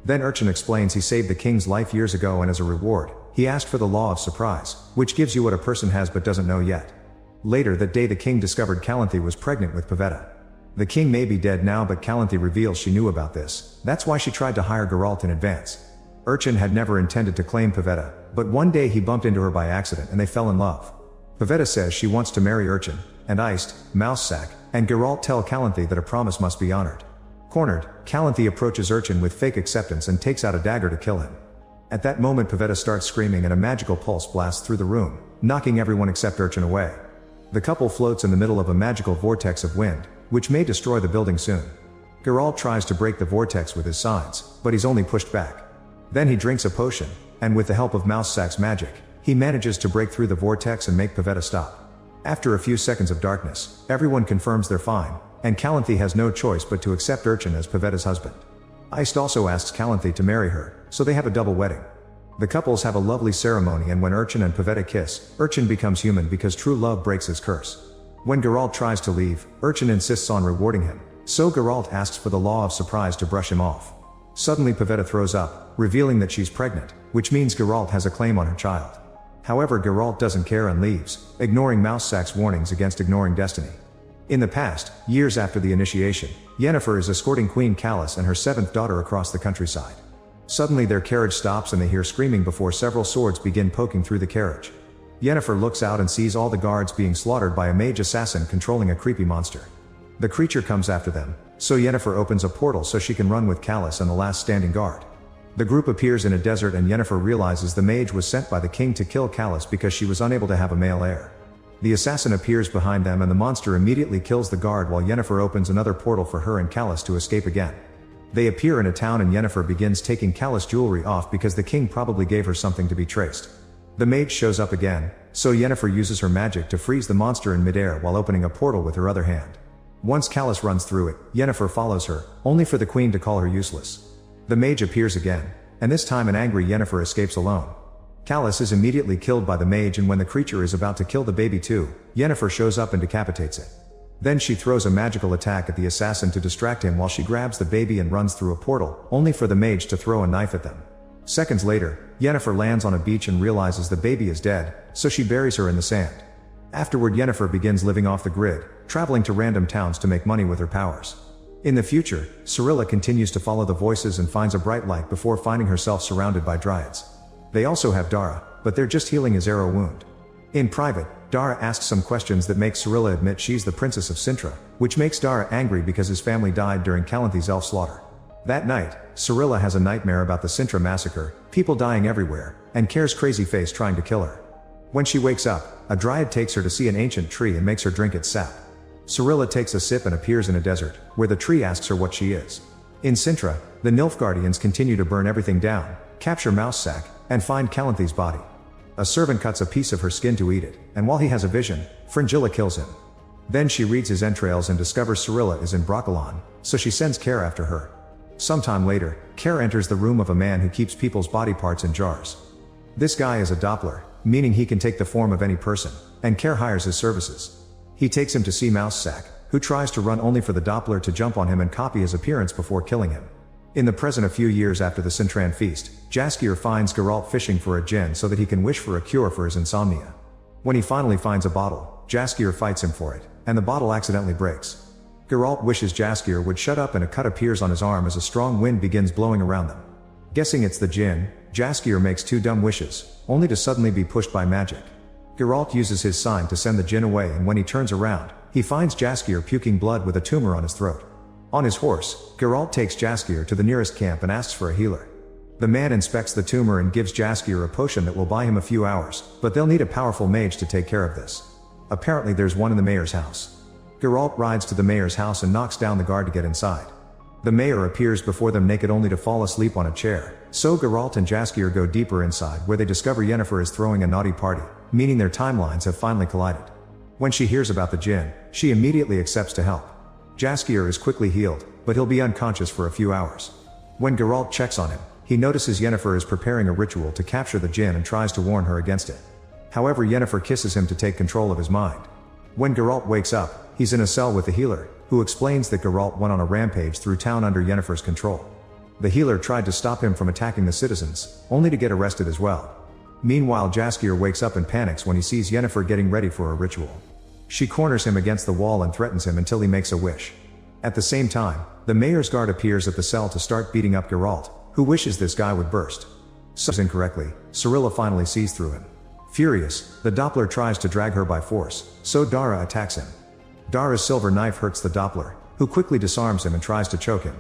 Then Urchin explains he saved the king's life years ago, and as a reward, he asked for the law of surprise, which gives you what a person has but doesn't know yet. Later that day the king discovered Calanthe was pregnant with Pavetta. The king may be dead now, but Calanthe reveals she knew about this. That's why she tried to hire Geralt in advance. Urchin had never intended to claim Pavetta, but one day he bumped into her by accident and they fell in love. Pavetta says she wants to marry Urchin, and Iced, Mousesack, and Geralt tell Calanthe that a promise must be honored. Cornered, Calanthe approaches Urchin with fake acceptance and takes out a dagger to kill him. At that moment Pavetta starts screaming and a magical pulse blasts through the room, knocking everyone except Urchin away. The couple floats in the middle of a magical vortex of wind, which may destroy the building soon. Geralt tries to break the vortex with his signs, but he's only pushed back. Then he drinks a potion, and with the help of Mousesack's magic, he manages to break through the vortex and make Pavetta stop. After a few seconds of darkness, everyone confirms they're fine, and Calanthe has no choice but to accept Urchin as Pavetta's husband. Iced also asks Calanthe to marry her, so they have a double wedding. The couples have a lovely ceremony, and when Urchin and Pavetta kiss, Urchin becomes human because true love breaks his curse. When Geralt tries to leave, Urchin insists on rewarding him, so Geralt asks for the law of surprise to brush him off. Suddenly Pavetta throws up, revealing that she's pregnant, which means Geralt has a claim on her child. However, Geralt doesn't care and leaves, ignoring Mousesack's warnings against ignoring destiny. In the past, years after the initiation, Yennefer is escorting Queen Callis and her 7th daughter across the countryside. Suddenly their carriage stops and they hear screaming before several swords begin poking through the carriage. Yennefer looks out and sees all the guards being slaughtered by a mage assassin controlling a creepy monster. The creature comes after them, so Yennefer opens a portal so she can run with Callis and the last standing guard. The group appears in a desert and Yennefer realizes the mage was sent by the king to kill Callis because she was unable to have a male heir. The assassin appears behind them and the monster immediately kills the guard while Yennefer opens another portal for her and Callis to escape again. They appear in a town and Yennefer begins taking Callis' jewelry off because the king probably gave her something to be traced. The mage shows up again, so Yennefer uses her magic to freeze the monster in midair while opening a portal with her other hand. Once Callis runs through it, Yennefer follows her, only for the queen to call her useless. The mage appears again, and this time an angry Yennefer escapes alone. Callis is immediately killed by the mage, and when the creature is about to kill the baby too, Yennefer shows up and decapitates it. Then she throws a magical attack at the assassin to distract him while she grabs the baby and runs through a portal, only for the mage to throw a knife at them. Seconds later, Yennefer lands on a beach and realizes the baby is dead, so she buries her in the sand. Afterward, Yennefer begins living off the grid, traveling to random towns to make money with her powers. In the future, Cirilla continues to follow the voices and finds a bright light before finding herself surrounded by dryads. They also have Dara, but they're just healing his arrow wound. In private, Dara asks some questions that make Cirilla admit she's the princess of Cintra, which makes Dara angry because his family died during Calanthe's elf slaughter. That night, Cirilla has a nightmare about the Cintra massacre, people dying everywhere, and Care's crazy face trying to kill her. When she wakes up, a dryad takes her to see an ancient tree and makes her drink its sap. Cirilla takes a sip and appears in a desert, where the tree asks her what she is. In Cintra, the Nilfgaardians continue to burn everything down, capture Mousesack, and find Calanthe's body. A servant cuts a piece of her skin to eat it, and while he has a vision, Fringilla kills him. Then she reads his entrails and discovers Cirilla is in Broccolon, so she sends Care after her. Sometime later, Care enters the room of a man who keeps people's body parts in jars. This guy is a Doppler, meaning he can take the form of any person, and Care hires his services. He takes him to see Mousesack, who tries to run only for the Doppler to jump on him and copy his appearance before killing him. In the present, a few years after the Cintran feast, Jaskier finds Geralt fishing for a djinn so that he can wish for a cure for his insomnia. When he finally finds a bottle, Jaskier fights him for it, and the bottle accidentally breaks. Geralt wishes Jaskier would shut up and a cut appears on his arm as a strong wind begins blowing around them. Guessing it's the djinn, Jaskier makes 2 dumb wishes, only to suddenly be pushed by magic. Geralt uses his sign to send the djinn away, and when he turns around, he finds Jaskier puking blood with a tumor on his throat. On his horse, Geralt takes Jaskier to the nearest camp and asks for a healer. The man inspects the tumor and gives Jaskier a potion that will buy him a few hours, but they'll need a powerful mage to take care of this. Apparently there's one in the mayor's house. Geralt rides to the mayor's house and knocks down the guard to get inside. The mayor appears before them naked only to fall asleep on a chair, so Geralt and Jaskier go deeper inside where they discover Yennefer is throwing a naughty party, meaning their timelines have finally collided. When she hears about the djinn, she immediately accepts to help. Jaskier is quickly healed, but he'll be unconscious for a few hours. When Geralt checks on him, he notices Yennefer is preparing a ritual to capture the djinn and tries to warn her against it. However, Yennefer kisses him to take control of his mind. When Geralt wakes up, he's in a cell with the healer, who explains that Geralt went on a rampage through town under Yennefer's control. The healer tried to stop him from attacking the citizens, only to get arrested as well. Meanwhile, Jaskier wakes up and panics when he sees Yennefer getting ready for a ritual. She corners him against the wall and threatens him until he makes a wish. At the same time, the mayor's guard appears at the cell to start beating up Geralt, who wishes this guy would burst. Incorrectly, Cirilla finally sees through him. Furious, the Doppler tries to drag her by force, so Dara attacks him. Dara's silver knife hurts the Doppler, who quickly disarms him and tries to choke him.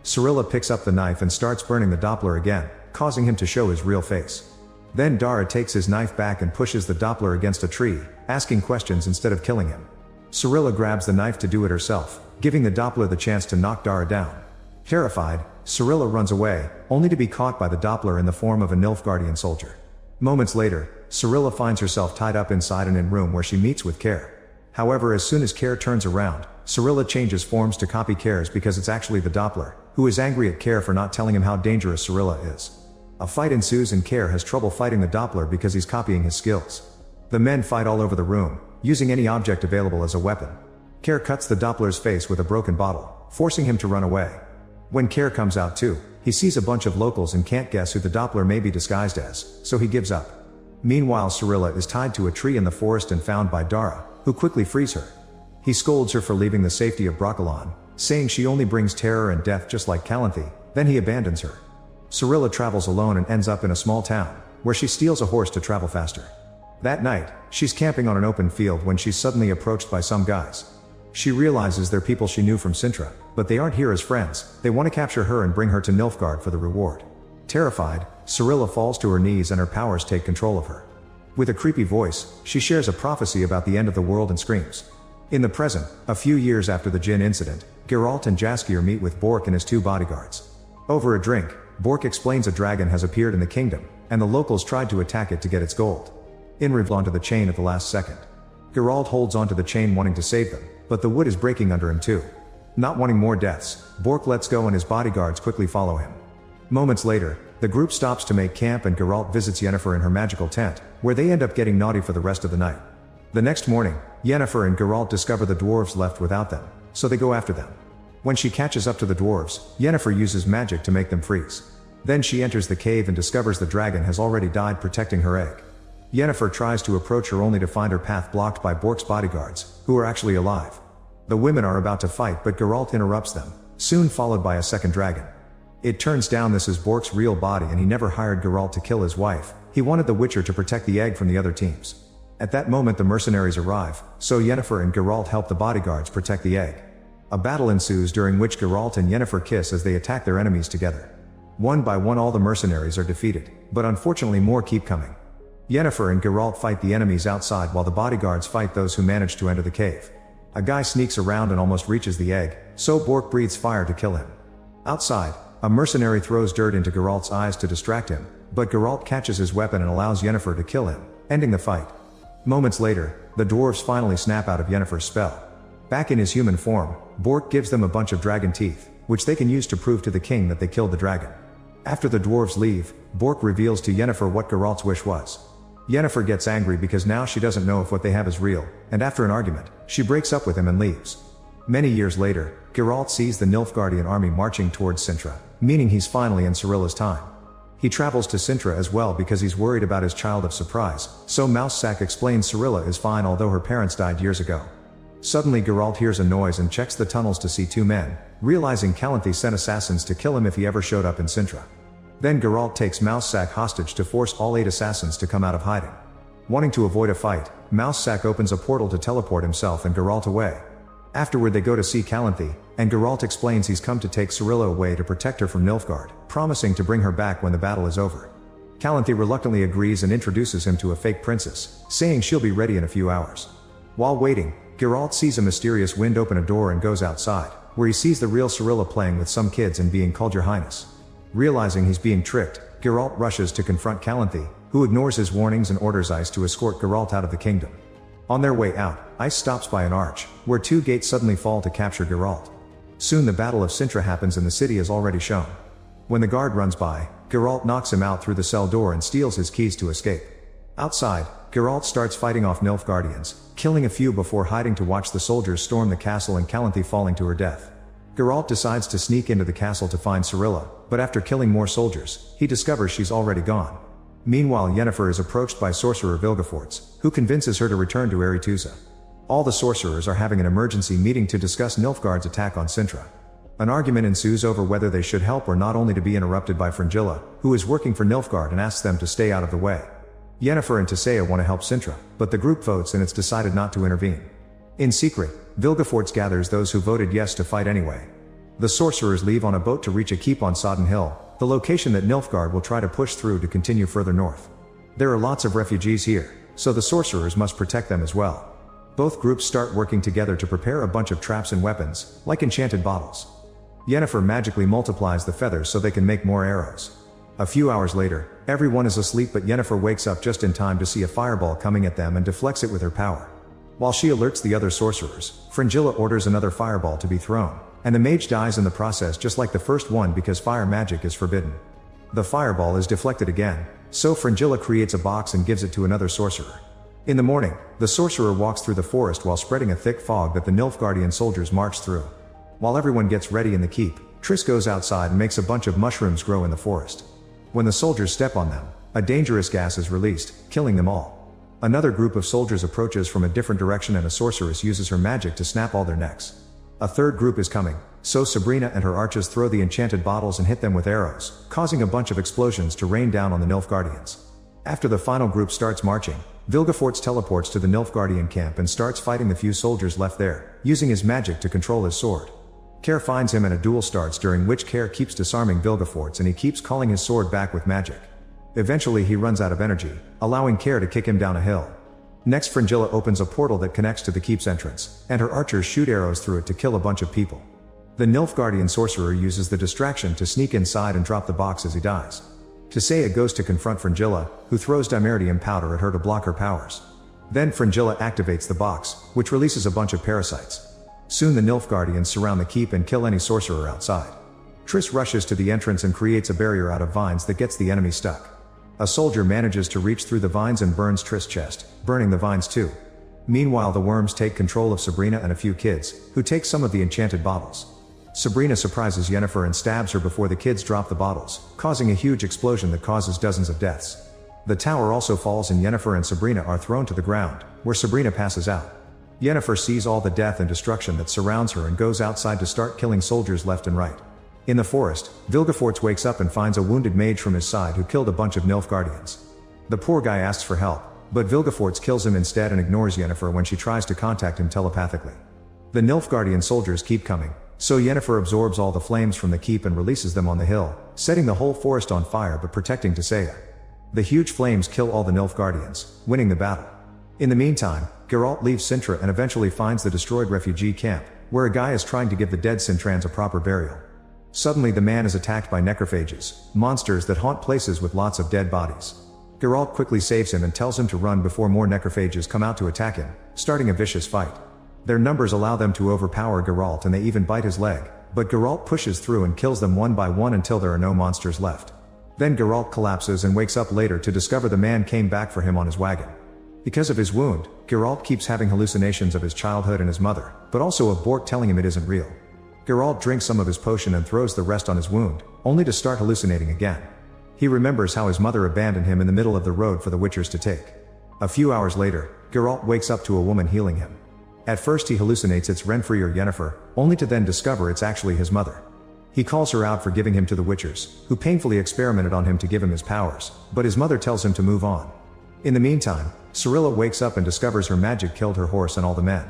Cirilla picks up the knife and starts burning the Doppler again, causing him to show his real face. Then Dara takes his knife back and pushes the Doppler against a tree, asking questions instead of killing him. Cirilla grabs the knife to do it herself, giving the Doppler the chance to knock Dara down. Terrified, Cirilla runs away, only to be caught by the Doppler in the form of a Nilfgaardian soldier. Moments later, Cirilla finds herself tied up inside an inn room where she meets with Care. However, as soon as Care turns around, Cirilla changes forms to copy Care's because it's actually the Doppler, who is angry at Care for not telling him how dangerous Cirilla is. A fight ensues and Care has trouble fighting the Doppler because he's copying his skills. The men fight all over the room, using any object available as a weapon. Care cuts the Doppler's face with a broken bottle, forcing him to run away. When Care comes out too, he sees a bunch of locals and can't guess who the Doppler may be disguised as, so he gives up. Meanwhile, Cirilla is tied to a tree in the forest and found by Dara, who quickly frees her. He scolds her for leaving the safety of Brokilon, saying she only brings terror and death just like Calanthe, then he abandons her. Cirilla travels alone and ends up in a small town, where she steals a horse to travel faster. That night, she's camping on an open field when she's suddenly approached by some guys. She realizes they're people she knew from Sintra, but they aren't here as friends, they want to capture her and bring her to Nilfgaard for the reward. Terrified, Cirilla falls to her knees and her powers take control of her. With a creepy voice, she shares a prophecy about the end of the world and screams. In the present, a few years after the Djinn incident, Geralt and Jaskier meet with Bork and his two bodyguards. Over a drink, Bork explains a dragon has appeared in the kingdom, and the locals tried to attack it to get its gold. Enrich onto the chain at the last second. Geralt holds onto the chain wanting to save them, but the wood is breaking under him too. Not wanting more deaths, Bork lets go and his bodyguards quickly follow him. Moments later, the group stops to make camp and Geralt visits Yennefer in her magical tent, where they end up getting naughty for the rest of the night. The next morning, Yennefer and Geralt discover the dwarves left without them, so they go after them. When she catches up to the dwarves, Yennefer uses magic to make them freeze. Then she enters the cave and discovers the dragon has already died protecting her egg. Yennefer tries to approach her only to find her path blocked by Bork's bodyguards, who are actually alive. The women are about to fight but Geralt interrupts them, soon followed by a second dragon. It turns down this is Bork's real body and he never hired Geralt to kill his wife, he wanted the Witcher to protect the egg from the other teams. At that moment the mercenaries arrive, so Yennefer and Geralt help the bodyguards protect the egg. A battle ensues during which Geralt and Yennefer kiss as they attack their enemies together. One by one all the mercenaries are defeated, but unfortunately more keep coming. Yennefer and Geralt fight the enemies outside while the bodyguards fight those who manage to enter the cave. A guy sneaks around and almost reaches the egg, so Bork breathes fire to kill him. Outside, a mercenary throws dirt into Geralt's eyes to distract him, but Geralt catches his weapon and allows Yennefer to kill him, ending the fight. Moments later, the dwarves finally snap out of Yennefer's spell. Back in his human form, Bork gives them a bunch of dragon teeth, which they can use to prove to the king that they killed the dragon. After the dwarves leave, Bork reveals to Yennefer what Geralt's wish was. Yennefer gets angry because now she doesn't know if what they have is real, and after an argument, she breaks up with him and leaves. Many years later, Geralt sees the Nilfgaardian army marching towards Sintra, meaning he's finally in Cirilla's time. He travels to Sintra as well because he's worried about his child of surprise, so Mousesack explains Cirilla is fine although her parents died years ago. Suddenly Geralt hears a noise and checks the tunnels to see two men, realizing Calanthe sent assassins to kill him if he ever showed up in Sintra. Then Geralt takes Mousesack hostage to force all 8 assassins to come out of hiding. Wanting to avoid a fight, Mousesack opens a portal to teleport himself and Geralt away. Afterward they go to see Calanthe, and Geralt explains he's come to take Cirilla away to protect her from Nilfgaard, promising to bring her back when the battle is over. Calanthe reluctantly agrees and introduces him to a fake princess, saying she'll be ready in a few hours. While waiting, Geralt sees a mysterious wind open a door and goes outside, where he sees the real Cirilla playing with some kids and being called Your Highness. Realizing he's being tricked, Geralt rushes to confront Calanthe, who ignores his warnings and orders Ice to escort Geralt out of the kingdom. On their way out, Ice stops by an arch, where 2 gates suddenly fall to capture Geralt. Soon the Battle of Sintra happens and the city is already shown. When the guard runs by, Geralt knocks him out through the cell door and steals his keys to escape. Outside, Geralt starts fighting off Nilfgaardians, killing a few before hiding to watch the soldiers storm the castle and Calanthe falling to her death. Geralt decides to sneak into the castle to find Cirilla, but after killing more soldiers, he discovers she's already gone. Meanwhile, Yennefer is approached by sorcerer Vilgefortz, who convinces her to return to Aretuza. All the sorcerers are having an emergency meeting to discuss Nilfgaard's attack on Sintra. An argument ensues over whether they should help or not, only to be interrupted by Fringilla, who is working for Nilfgaard and asks them to stay out of the way. Yennefer and Tissaia want to help Sintra, but the group votes and it's decided not to intervene. In secret, Vilgefortz gathers those who voted yes to fight anyway. The sorcerers leave on a boat to reach a keep on Sodden Hill, the location that Nilfgaard will try to push through to continue further north. There are lots of refugees here, so the sorcerers must protect them as well. Both groups start working together to prepare a bunch of traps and weapons, like enchanted bottles. Yennefer magically multiplies the feathers so they can make more arrows. A few hours later, everyone is asleep, but Yennefer wakes up just in time to see a fireball coming at them and deflects it with her power. While she alerts the other sorcerers, Fringilla orders another fireball to be thrown, and the mage dies in the process just like the first one because fire magic is forbidden. The fireball is deflected again, so Fringilla creates a box and gives it to another sorcerer. In the morning, the sorcerer walks through the forest while spreading a thick fog that the Nilfgaardian soldiers march through. While everyone gets ready in the keep, Triss goes outside and makes a bunch of mushrooms grow in the forest. When the soldiers step on them, a dangerous gas is released, killing them all. Another group of soldiers approaches from a different direction and a sorceress uses her magic to snap all their necks. A third group is coming, so Sabrina and her archers throw the enchanted bottles and hit them with arrows, causing a bunch of explosions to rain down on the Nilfgaardians. After the final group starts marching, Vilgefortz teleports to the Nilfgaardian camp and starts fighting the few soldiers left there, using his magic to control his sword. Care finds him and a duel starts, during which Care keeps disarming Vilgefortz and he keeps calling his sword back with magic. Eventually he runs out of energy, allowing Care to kick him down a hill. Next, Fringilla opens a portal that connects to the keep's entrance, and her archers shoot arrows through it to kill a bunch of people. The Nilfgaardian sorcerer uses the distraction to sneak inside and drop the box as he dies. Tissaia goes to confront Fringilla, who throws dimeritium powder at her to block her powers. Then Fringilla activates the box, which releases a bunch of parasites. Soon the Nilfgaardians surround the keep and kill any sorcerer outside. Triss rushes to the entrance and creates a barrier out of vines that gets the enemy stuck. A soldier manages to reach through the vines and burns Triss' chest, burning the vines too. Meanwhile, the worms take control of Sabrina and a few kids, who take some of the enchanted bottles. Sabrina surprises Yennefer and stabs her before the kids drop the bottles, causing a huge explosion that causes dozens of deaths. The tower also falls and Yennefer and Sabrina are thrown to the ground, where Sabrina passes out. Yennefer sees all the death and destruction that surrounds her and goes outside to start killing soldiers left and right. In the forest, Vilgefortz wakes up and finds a wounded mage from his side who killed a bunch of Nilfgaardians. The poor guy asks for help, but Vilgefortz kills him instead and ignores Yennefer when she tries to contact him telepathically. The Nilfgaardian soldiers keep coming, so Yennefer absorbs all the flames from the keep and releases them on the hill, setting the whole forest on fire but protecting Tissaia. The huge flames kill all the Nilfgaardians, winning the battle. In the meantime, Geralt leaves Sintra and eventually finds the destroyed refugee camp, where a guy is trying to give the dead Sintrans a proper burial. Suddenly the man is attacked by necrophages, monsters that haunt places with lots of dead bodies. Geralt quickly saves him and tells him to run before more necrophages come out to attack him, starting a vicious fight. Their numbers allow them to overpower Geralt and they even bite his leg, but Geralt pushes through and kills them one by one until there are no monsters left. Then Geralt collapses and wakes up later to discover the man came back for him on his wagon. Because of his wound, Geralt keeps having hallucinations of his childhood and his mother, but also of Bort telling him it isn't real. Geralt drinks some of his potion and throws the rest on his wound, only to start hallucinating again. He remembers how his mother abandoned him in the middle of the road for the Witchers to take. A few hours later, Geralt wakes up to a woman healing him. At first he hallucinates it's Renfri or Yennefer, only to then discover it's actually his mother. He calls her out for giving him to the Witchers, who painfully experimented on him to give him his powers, but his mother tells him to move on. In the meantime, Cirilla wakes up and discovers her magic killed her horse and all the men.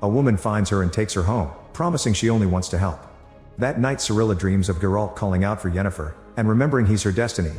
A woman finds her and takes her home, promising she only wants to help. That night Cirilla dreams of Geralt calling out for Yennefer, and remembering he's her destiny,